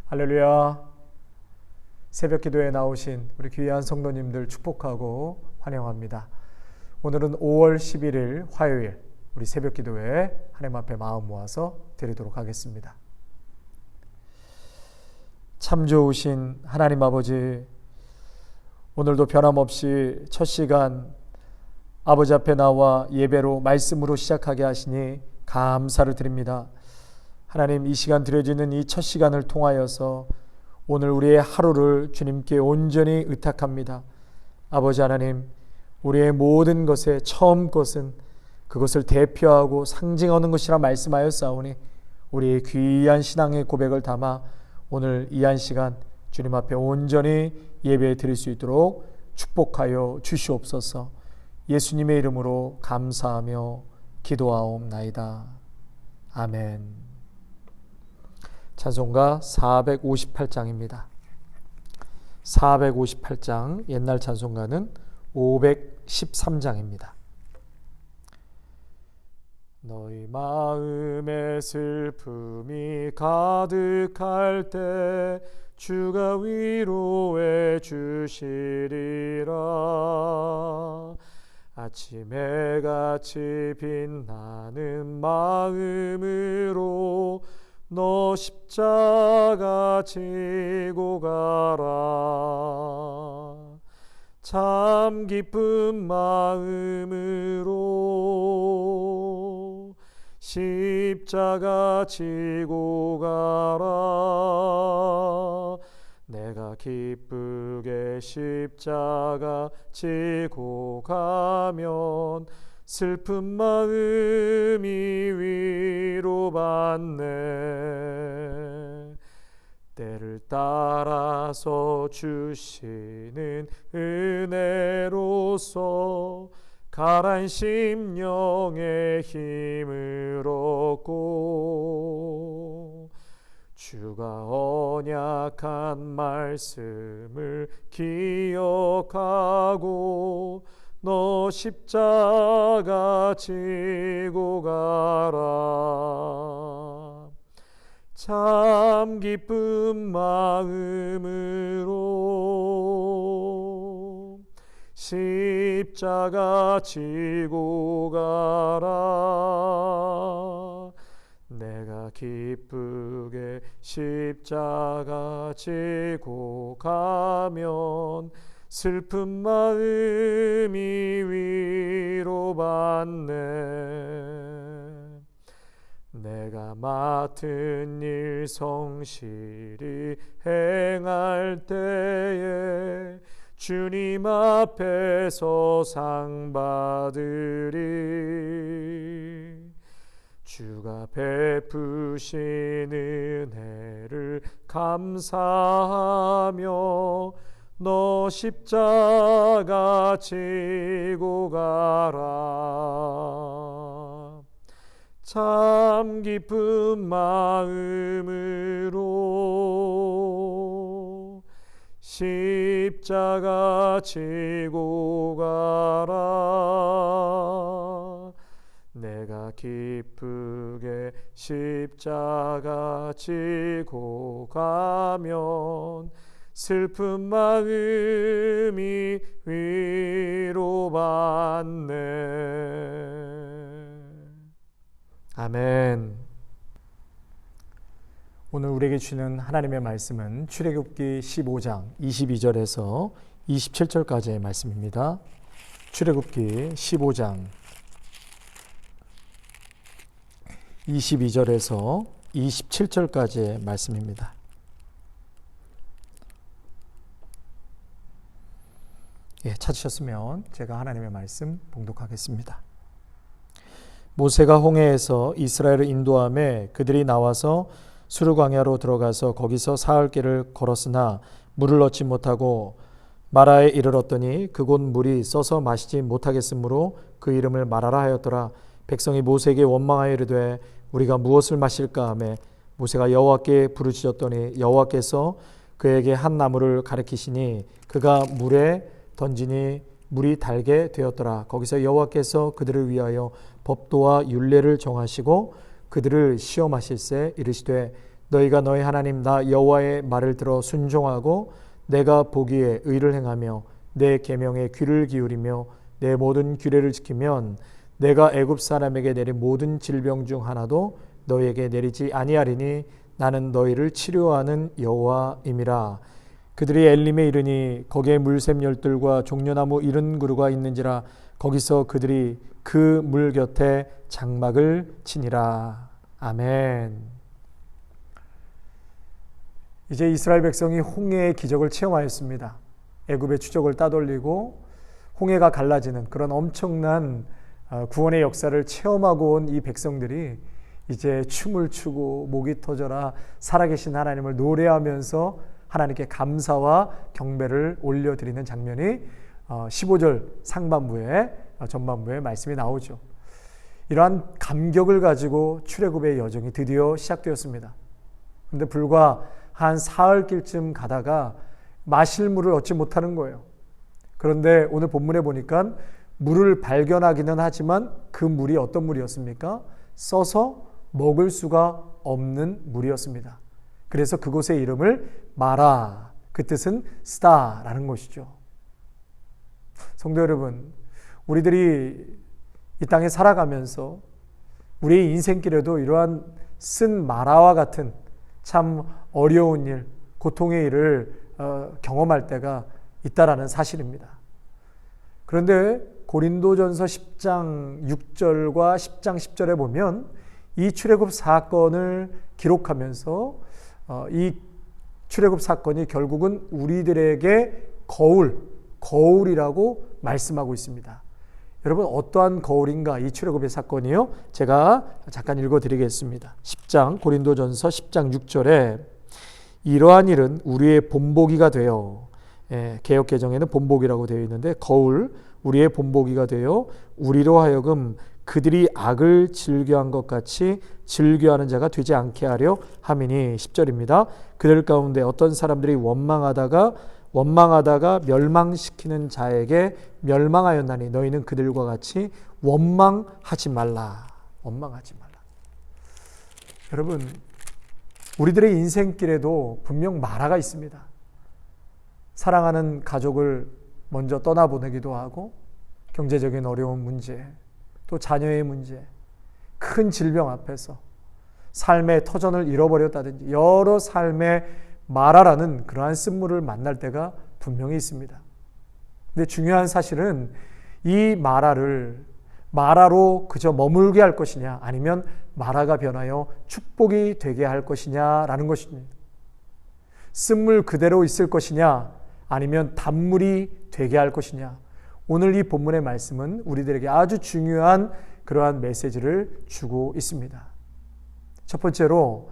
할렐루야. 새벽 기도에 나오신 우리 귀한 성도님들 축복하고 환영합니다. 오늘은 5월 11일 화요일, 우리 새벽 기도에 하나님 앞에 마음 모아서 드리도록 하겠습니다. 참 좋으신 하나님 아버지, 오늘도 변함없이 첫 시간 아버지 앞에 나와 예배로 말씀으로 시작하게 하시니 감사를 드립니다. 하나님, 이 시간 드려지는 이 첫 시간을 통하여서 오늘 우리의 하루를 주님께 온전히 의탁합니다. 아버지 하나님, 우리의 모든 것의 처음 것은 그것을 대표하고 상징하는 것이라 말씀하였사오니 우리의 귀한 신앙의 고백을 담아 오늘 이 한 시간 주님 앞에 온전히 예배 드릴 수 있도록 축복하여 주시옵소서. 예수님의 이름으로 감사하며 기도하옵나이다. 아멘. 찬송가 458장입니다. 458장, 옛날 찬송가는 513장입니다. 너희 마음에 슬픔이 가득할 때 주가 위로해 주시리라. 아침에 같이 빛나는 마음으로 너 십자가 지고 가라. 참 기쁜 마음으로 십자가 지고 가라. 내가 기쁘게 십자가 지고 가면 슬픈 마음이 위로받네. 때를 따라서 주시는 은혜로서 가라앉은 심령의 힘을 얻고 주가 언약한 말씀을 기억하고 너 십자가 지고 가라. 참 기쁜 마음으로 십자가 지고 가라. 내가 기쁘게 십자가 지고 가면 슬픈 마음이 위로받네. 내가 맡은 일 성실히 행할 때에 주님 앞에서 상 받으리. 주가 베푸신 은혜를 감사하며 너 십자가 지고 가라. 참 기쁜 마음으로 십자가 지고 가라. 내가 기쁘게 십자가 지고 가면 슬픈 마음이 위로받네. 아멘. 오늘 우리에게 주는 하나님의 말씀은 출애굽기 15장 22절에서 27절까지의 말씀입니다. 출애굽기 15장 22절에서 27절까지의 말씀입니다. 찾으셨으면 제가 하나님의 말씀 봉독하겠습니다. 모세가 홍해에서 이스라엘을 인도하며 그들이 나와서 수르 광야로 들어가서 거기서 사흘 길을 걸었으나 물을 얻지 못하고 마라에 이르렀더니 그곳 물이 써서 마시지 못하겠으므로 그 이름을 마라라 하였더라. 백성이 모세에게 원망하여 이르되 우리가 무엇을 마실까 하며 모세가 여호와께 부르짖었더니 여호와께서 그에게 한 나무를 가리키시니 그가 물에 던지니 물이 달게 되었더라. 거기서 여호와께서 그들을 위하여 법도와 율례를 정하시고 그들을 시험하실세 이르시되 너희가 너희 하나님 나 여호와의 말을 들어 순종하고 내가 보기에 의를 행하며 내 계명에 귀를 기울이며 내 모든 규례를 지키면 내가 애굽 사람에게 내린 모든 질병 중 하나도 너희에게 내리지 아니하리니 나는 너희를 치료하는 여호와임이라. 그들이 엘림에 이르니 거기에 물샘 열들과 종려나무 이른 그루가 있는지라. 거기서 그들이 그 물 곁에 장막을 치니라. 아멘. 이제 이스라엘 백성이 홍해의 기적을 체험하였습니다. 애굽의 추적을 따돌리고 홍해가 갈라지는 그런 엄청난 구원의 역사를 체험하고 온 이 백성들이 이제 춤을 추고 목이 터져라 살아계신 하나님을 노래하면서 하나님께 감사와 경배를 올려드리는 장면이 15절 상반부에 전반부에 말씀이 나오죠. 이러한 감격을 가지고 출애굽의 여정이 드디어 시작되었습니다. 그런데 불과 한 사흘길쯤 가다가 마실 물을 얻지 못하는 거예요. 그런데 오늘 본문에 보니까 물을 발견하기는 하지만 그 물이 어떤 물이었습니까? 써서 먹을 수가 없는 물이었습니다. 그래서 그곳의 이름을 마라, 그 뜻은 쓰다라는 것이죠. 성도 여러분, 우리들이 이 땅에 살아가면서 우리의 인생길에도 이러한 쓴 마라와 같은 참 어려운 일, 고통의 일을 경험할 때가 있다라는 사실입니다. 그런데 고린도전서 10장 6절과 10장 10절에 보면 이 출애굽 사건을 기록하면서 이 출애굽 사건이 결국은 우리들에게 거울이라고 말씀하고 있습니다. 여러분, 어떠한 거울인가 이 출애굽의 사건이요? 제가 잠깐 읽어드리겠습니다. 10장 고린도전서 10장 6절에 이러한 일은 우리의 본보기가 되어, 개역개정에는 본보기라고 되어 있는데 거울, 우리의 본보기가 되어 우리로 하여금 그들이 악을 즐겨한 것 같이 즐겨하는 자가 되지 않게 하려 함이니. 10절입니다. 그들 가운데 어떤 사람들이 원망하다가 멸망시키는 자에게 멸망하였나니 너희는 그들과 같이 원망하지 말라. 여러분, 우리들의 인생길에도 분명 마라가 있습니다. 사랑하는 가족을 먼저 떠나보내기도 하고, 경제적인 어려운 문제, 또 자녀의 문제, 큰 질병 앞에서 삶의 터전을 잃어버렸다든지 여러 삶의 마라라는 그러한 쓴물을 만날 때가 분명히 있습니다. 근데 중요한 사실은 이 마라로 그저 머물게 할 것이냐, 아니면 마라가 변하여 축복이 되게 할 것이냐라는 것입니다. 쓴물 그대로 있을 것이냐, 아니면 단물이 되게 할 것이냐. 오늘 이 본문의 말씀은 우리들에게 아주 중요한 그러한 메시지를 주고 있습니다. 첫 번째로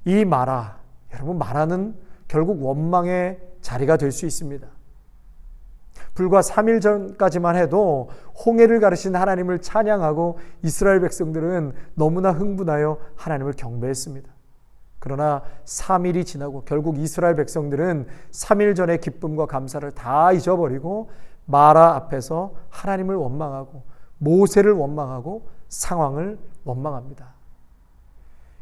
이 마라, 여러분, 마라는 결국 원망의 자리가 될 수 있습니다. 불과 3일 전까지만 해도 홍해를 가르신 하나님을 찬양하고 이스라엘 백성들은 너무나 흥분하여 하나님을 경배했습니다. 그러나 3일이 지나고 결국 이스라엘 백성들은 3일 전의 기쁨과 감사를 다 잊어버리고 마라 앞에서 하나님을 원망하고 모세를 원망하고 상황을 원망합니다.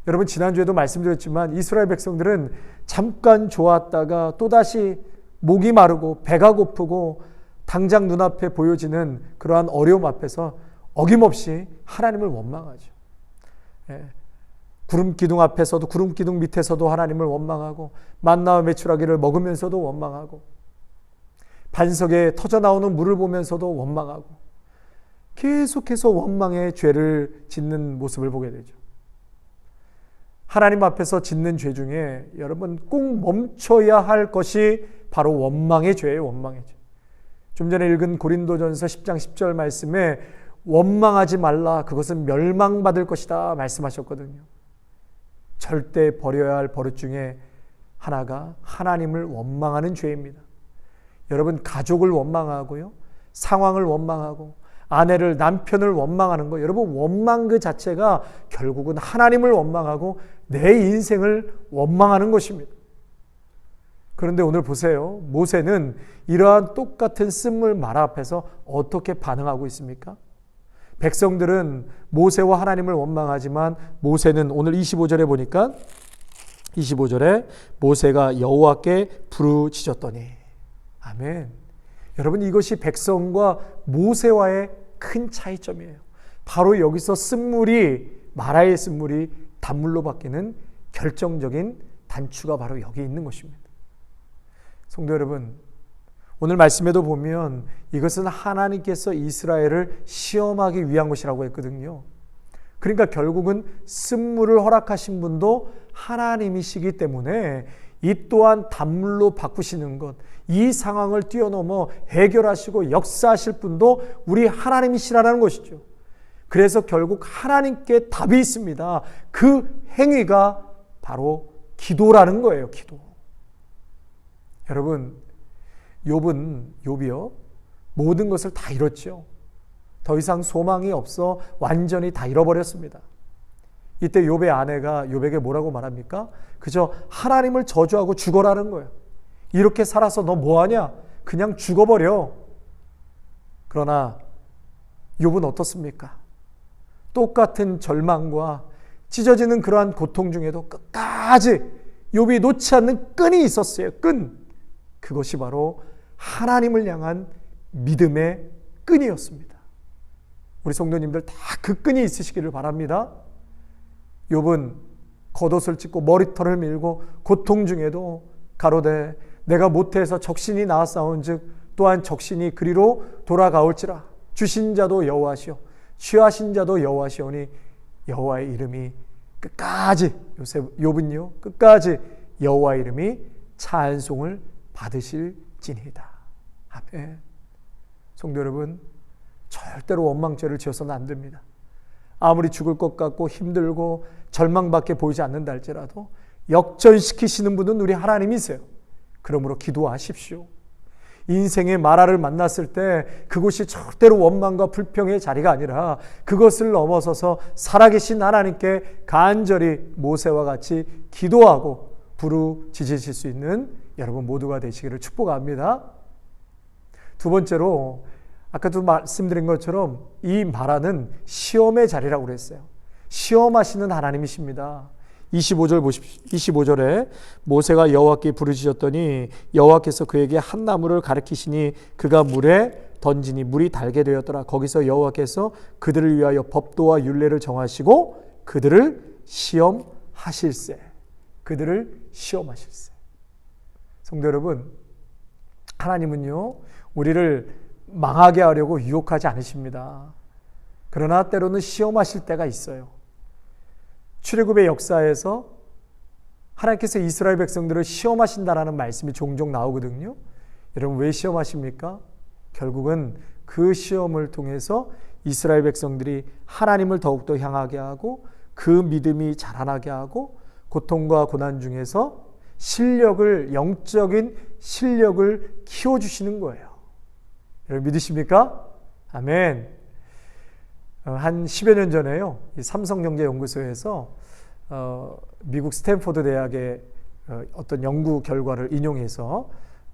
여러분, 지난주에도 말씀드렸지만 이스라엘 백성들은 잠깐 좋았다가 또다시 목이 마르고 배가 고프고 당장 눈앞에 보여지는 그러한 어려움 앞에서 어김없이 하나님을 원망하죠. 구름 기둥 앞에서도, 구름 기둥 밑에서도 하나님을 원망하고, 만나와 메추라기를 먹으면서도 원망하고, 반석에 터져나오는 물을 보면서도 원망하고, 계속해서 원망의 죄를 짓는 모습을 보게 되죠. 하나님 앞에서 짓는 죄 중에 여러분 꼭 멈춰야 할 것이 바로 원망의 죄예요. 원망의 죄. 좀 전에 읽은 고린도전서 10장 10절 말씀에 원망하지 말라, 그것은 멸망받을 것이다 말씀하셨거든요. 절대 버려야 할 버릇 중에 하나가 하나님을 원망하는 죄입니다. 여러분, 가족을 원망하고요, 상황을 원망하고, 아내를, 남편을 원망하는 거, 여러분, 원망 그 자체가 결국은 하나님을 원망하고 내 인생을 원망하는 것입니다. 그런데 오늘 보세요. 모세는 이러한 똑같은 쓴물 마라 앞에서 어떻게 반응하고 있습니까? 백성들은 모세와 하나님을 원망하지만 모세는 오늘 25절에 보니까 25절에 모세가 여호와께 부르짖었더니. 아멘. 여러분, 이것이 백성과 모세와의 큰 차이점이에요. 바로 여기서 쓴물이, 마라의 쓴물이 단물로 바뀌는 결정적인 단추가 바로 여기 있는 것입니다. 성도 여러분, 오늘 말씀에도 보면 이것은 하나님께서 이스라엘을 시험하기 위한 것이라고 했거든요. 그러니까 결국은 쓴물을 허락하신 분도 하나님이시기 때문에 이 또한 단물로 바꾸시는 것, 이 상황을 뛰어넘어 해결하시고 역사하실 분도 우리 하나님이시라는 것이죠. 그래서 결국 하나님께 답이 있습니다. 그 행위가 바로 기도라는 거예요. 기도. 여러분, 욥이요, 모든 것을 다 잃었죠. 더 이상 소망이 없어 완전히 다 잃어버렸습니다. 이때 욥의 아내가 욥에게 뭐라고 말합니까? 그저 하나님을 저주하고 죽어라는 거예요. 이렇게 살아서 너 뭐하냐? 그냥 죽어버려. 그러나 욥은 어떻습니까? 똑같은 절망과 찢어지는 그러한 고통 중에도 끝까지 욥이 놓지 않는 끈이 있었어요. 끈. 그것이 바로 하나님을 향한 믿음의 끈이었습니다. 우리 성도님들 다 그 끈이 있으시기를 바랍니다. 욥은 겉옷을 찢고 머리털을 밀고 고통 중에도 가로되 내가 모태에서 적신이 나았사온즉 또한 적신이 그리로 돌아가올지라. 주신 자도 여호와시오 취하신 자도 여호와시오니 여호와의 이름이 끝까지, 욥은요 끝까지 여호와의 이름이 찬송을 받으실지니이다. 아멘. 성도 여러분, 절대로 원망죄를 지어서는 안 됩니다. 아무리 죽을 것 같고 힘들고 절망밖에 보이지 않는다 할지라도 역전시키시는 분은 우리 하나님이세요. 그러므로 기도하십시오. 인생의 마라를 만났을 때 그곳이 절대로 원망과 불평의 자리가 아니라 그것을 넘어서서 살아계신 하나님께 간절히 모세와 같이 기도하고 부르짖으실 수 있는 여러분 모두가 되시기를 축복합니다. 두 번째로, 아까도 말씀드린 것처럼 이 마라는 시험의 자리라고 그랬어요. 시험하시는 하나님이십니다. 25절 보십시오. 25절에 모세가 여호와께 부르짖었더니 여호와께서 그에게 한 나무를 가리키시니 그가 물에 던지니 물이 달게 되었더라. 거기서 여호와께서 그들을 위하여 법도와 율례를 정하시고 그들을 시험하실세. 그들을 시험하실세. 성도 여러분, 하나님은요 우리를 망하게 하려고 유혹하지 않으십니다. 그러나 때로는 시험하실 때가 있어요. 출애굽의 역사에서 하나님께서 이스라엘 백성들을 시험하신다라는 말씀이 종종 나오거든요. 여러분, 왜 시험하십니까? 결국은 그 시험을 통해서 이스라엘 백성들이 하나님을 더욱더 향하게 하고 그 믿음이 자라나게 하고 고통과 고난 중에서 영적인 실력을 키워주시는 거예요. 여러분 믿으십니까? 아멘. 한 10여 년 전에요, 이 삼성경제연구소에서 미국 스탠포드 대학의 어떤 연구 결과를 인용해서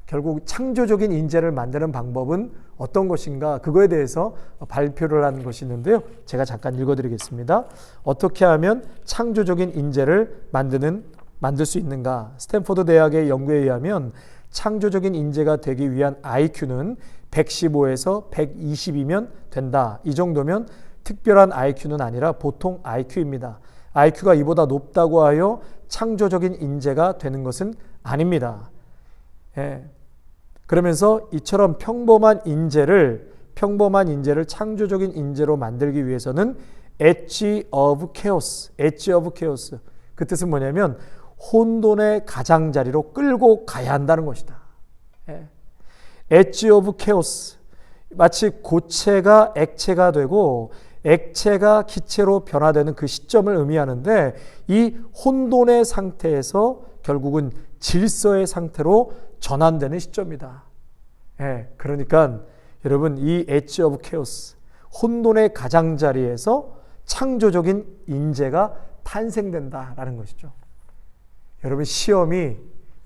결국 창조적인 인재를 만드는 방법은 어떤 것인가, 그거에 대해서 발표를 한 것이 있는데요. 제가 잠깐 읽어드리겠습니다. 어떻게 하면 창조적인 인재를 만들 수 있는가? 스탠포드 대학의 연구에 의하면 창조적인 인재가 되기 위한 IQ는 115에서 120이면 된다. 이 정도면 특별한 IQ는 아니라 보통 IQ입니다. IQ가 이보다 높다고 하여 창조적인 인재가 되는 것은 아닙니다. 예. 그러면서 이처럼 평범한 인재를 창조적인 인재로 만들기 위해서는 edge of chaos. 그 뜻은 뭐냐면 혼돈의 가장자리로 끌고 가야 한다는 것이다. 예. edge of chaos. 마치 고체가 액체가 되고 액체가 기체로 변화되는 그 시점을 의미하는데, 이 혼돈의 상태에서 결국은 질서의 상태로 전환되는 시점이다. 예, 그러니까 여러분, 이 edge of chaos, 혼돈의 가장자리에서 창조적인 인재가 탄생된다라는 것이죠. 여러분, 시험이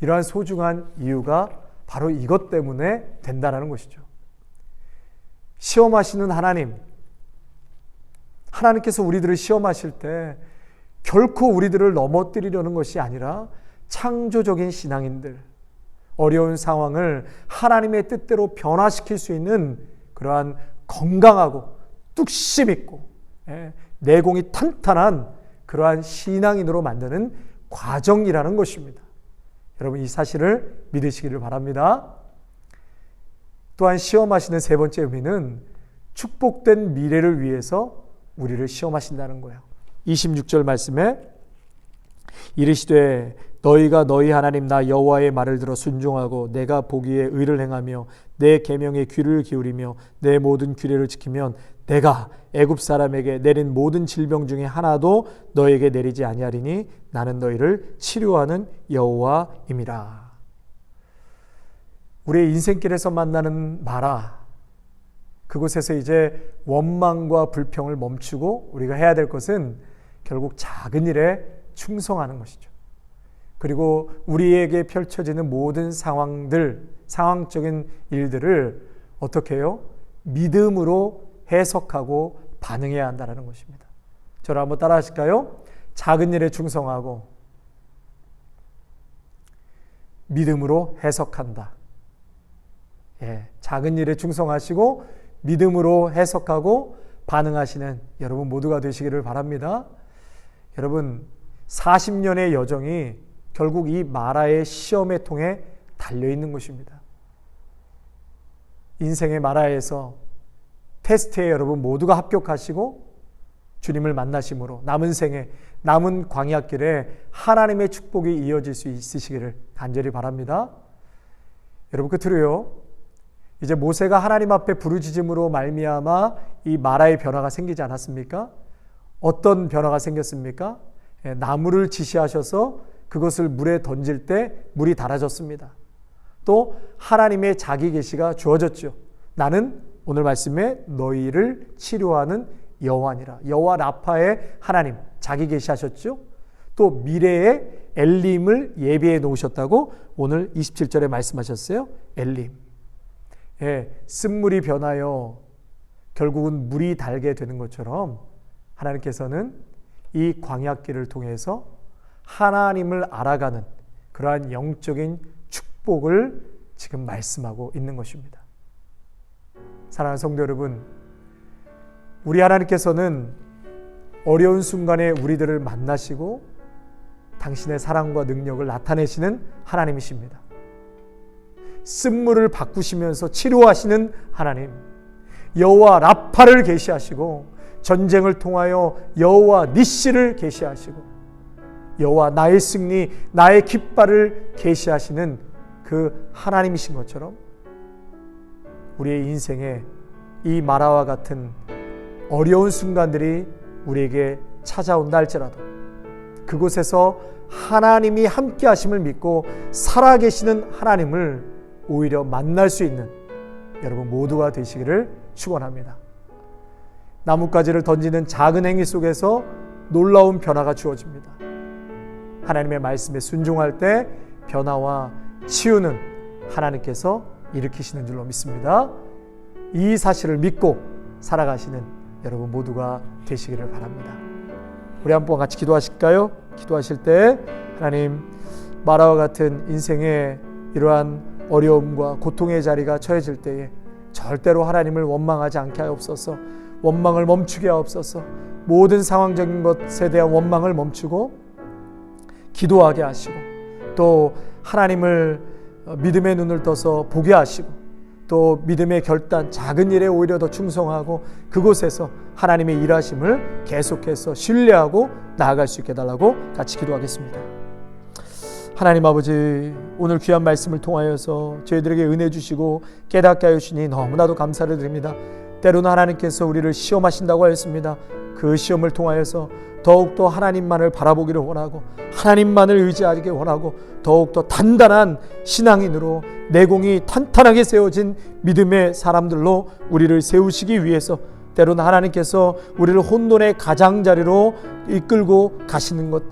이러한 소중한 이유가 바로 이것 때문에 된다라는 것이죠. 시험하시는 하나님께서 우리들을 시험하실 때 결코 우리들을 넘어뜨리려는 것이 아니라 창조적인 신앙인들, 어려운 상황을 하나님의 뜻대로 변화시킬 수 있는 그러한 건강하고 뚝심 있고 내공이 탄탄한 그러한 신앙인으로 만드는 과정이라는 것입니다. 여러분, 이 사실을 믿으시기를 바랍니다. 또한 시험하시는 세 번째 의미는 축복된 미래를 위해서 우리를 시험하신다는 거예요. 26절 말씀에 이르시되 너희가 너희 하나님 나 여호와의 말을 들어 순종하고 내가 보기에 의를 행하며 내 계명에 귀를 기울이며 내 모든 규례를 지키면 내가 애굽 사람에게 내린 모든 질병 중에 하나도 너에게 내리지 아니하리니 나는 너희를 치료하는 여호와임이라. 우리의 인생길에서 만나는 마라, 그곳에서 이제 원망과 불평을 멈추고 우리가 해야 될 것은 결국 작은 일에 충성하는 것이죠. 그리고 우리에게 펼쳐지는 모든 상황들, 상황적인 일들을 어떻게 해요? 믿음으로 해석하고 반응해야 한다는 것입니다. 저를 한번 따라 하실까요? 작은 일에 충성하고 믿음으로 해석한다. 작은 일에 충성하시고 믿음으로 해석하고 반응하시는 여러분 모두가 되시기를 바랍니다. 여러분, 40년의 여정이 결국 이 마라의 시험의 통에 달려있는 것입니다. 인생의 마라에서 테스트에 여러분 모두가 합격하시고 주님을 만나심으로 남은 생에, 남은 광야길에 하나님의 축복이 이어질 수 있으시기를 간절히 바랍니다. 여러분, 끝으로요, 이제 모세가 하나님 앞에 부르짖음으로 말미암아 이 마라의 변화가 생기지 않았습니까? 어떤 변화가 생겼습니까? 나무를 지시하셔서 그것을 물에 던질 때 물이 달아졌습니다. 또 하나님의 자기 계시가 주어졌죠. 나는 오늘 말씀에 너희를 치료하는 여호와니라. 여호와 라파의 하나님, 자기 계시하셨죠. 또 미래의 엘림을 예비해 놓으셨다고 오늘 27절에 말씀하셨어요. 엘림. 쓴물이 변하여 결국은 물이 달게 되는 것처럼 하나님께서는 이 광야길을 통해서 하나님을 알아가는 그러한 영적인 축복을 지금 말씀하고 있는 것입니다. 사랑하는 성도 여러분, 우리 하나님께서는 어려운 순간에 우리들을 만나시고 당신의 사랑과 능력을 나타내시는 하나님이십니다. 쓴물을 바꾸시면서 치료하시는 하나님, 여호와 라파를 계시하시고 전쟁을 통하여 여호와 니시를 계시하시고 여호와 나의 승리, 나의 깃발을 계시하시는 그 하나님이신 것처럼 우리의 인생에 이 마라와 같은 어려운 순간들이 우리에게 찾아온다 할지라도 그곳에서 하나님이 함께 하심을 믿고 살아계시는 하나님을 오히려 만날 수 있는 여러분 모두가 되시기를 축원합니다. 나뭇가지를 던지는 작은 행위 속에서 놀라운 변화가 주어집니다. 하나님의 말씀에 순종할 때 변화와 치유는 하나님께서 일으키시는 줄로 믿습니다. 이 사실을 믿고 살아가시는 여러분 모두가 되시기를 바랍니다. 우리 한번 같이 기도하실까요? 기도하실 때 하나님, 마라와 같은 인생의 이러한 어려움과 고통의 자리가 처해질 때에 절대로 하나님을 원망하지 않게 하옵소서. 원망을 멈추게 하옵소서. 모든 상황적인 것에 대한 원망을 멈추고 기도하게 하시고 또 하나님을 믿음의 눈을 떠서 보게 하시고 또 믿음의 결단, 작은 일에 오히려 더 충성하고 그곳에서 하나님의 일하심을 계속해서 신뢰하고 나아갈 수 있게 해달라고 같이 기도하겠습니다. 하나님 아버지, 오늘 귀한 말씀을 통하여서 저희들에게 은혜 주시고 깨닫게 하여 주시니 너무나도 감사를 드립니다. 때로는 하나님께서 우리를 시험하신다고 하였습니다. 그 시험을 통하여서 더욱더 하나님만을 바라보기를 원하고 하나님만을 의지하기를 원하고 더욱더 단단한 신앙인으로 내공이 탄탄하게 세워진 믿음의 사람들로 우리를 세우시기 위해서 때로는 하나님께서 우리를 혼돈의 가장자리로 이끌고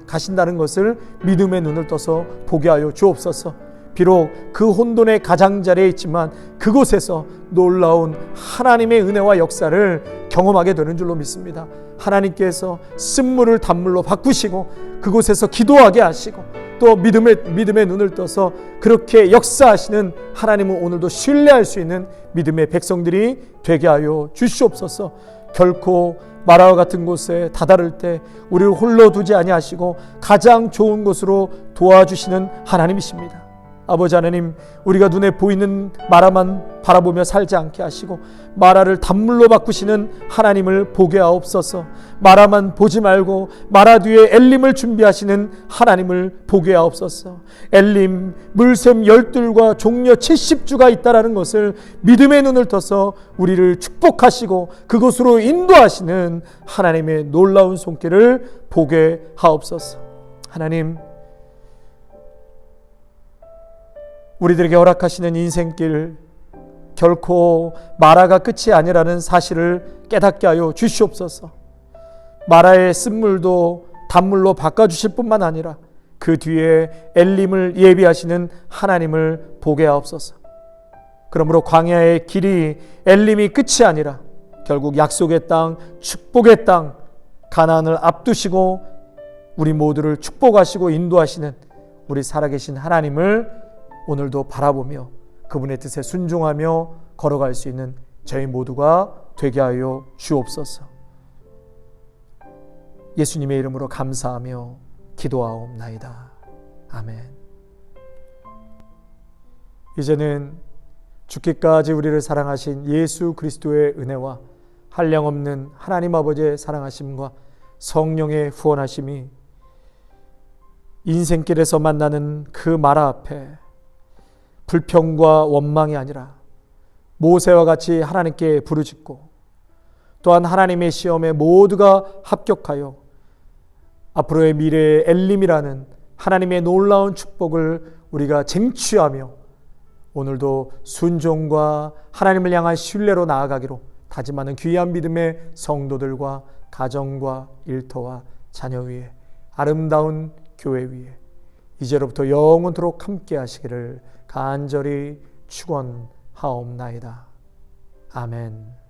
가신다는 것을 믿음의 눈을 떠서 보게 하여 주옵소서. 비록 그 혼돈의 가장자리에 있지만 그곳에서 놀라운 하나님의 은혜와 역사를 경험하게 되는 줄로 믿습니다. 하나님께서 쓴물을 단물로 바꾸시고 그곳에서 기도하게 하시고 또 믿음의 눈을 떠서 그렇게 역사하시는 하나님을 오늘도 신뢰할 수 있는 믿음의 백성들이 되게 하여 주시옵소서. 결코 마라와 같은 곳에 다다를 때 우리를 홀로 두지 아니하시고 가장 좋은 곳으로 도와주시는 하나님이십니다. 아버지 하나님, 우리가 눈에 보이는 마라만 바라보며 살지 않게 하시고 마라를 단물로 바꾸시는 하나님을 보게 하옵소서. 마라만 보지 말고 마라 뒤에 엘림을 준비하시는 하나님을 보게 하옵소서. 엘림, 물샘 12과 종려 70주가 있다라는 것을 믿음의 눈을 떠서 우리를 축복하시고 그곳으로 인도하시는 하나님의 놀라운 손길을 보게 하옵소서. 하나님, 우리들에게 허락하시는 인생길 결코 마라가 끝이 아니라는 사실을 깨닫게 하여 주시옵소서. 마라의 쓴물도 단물로 바꿔주실 뿐만 아니라 그 뒤에 엘림을 예비하시는 하나님을 보게 하옵소서. 그러므로 광야의 길이 엘림이 끝이 아니라 결국 약속의 땅, 축복의 땅, 가나안을 앞두시고 우리 모두를 축복하시고 인도하시는 우리 살아계신 하나님을 오늘도 바라보며 그분의 뜻에 순종하며 걸어갈 수 있는 저희 모두가 되게 하여 주옵소서. 예수님의 이름으로 감사하며 기도하옵나이다. 아멘. 이제는 죽기까지 우리를 사랑하신 예수 그리스도의 은혜와 한량없는 하나님 아버지의 사랑하심과 성령의 후원하심이 인생길에서 만나는 그 마라 앞에 불평과 원망이 아니라 모세와 같이 하나님께 부르짖고 또한 하나님의 시험에 모두가 합격하여 앞으로의 미래의 엘림이라는 하나님의 놀라운 축복을 우리가 쟁취하며 오늘도 순종과 하나님을 향한 신뢰로 나아가기로 다짐하는 귀한 믿음의 성도들과 가정과 일터와 자녀 위에 아름다운 교회 위에 이제로부터 영원토록 함께 하시기를 간절히 축원하옵나이다. 아멘.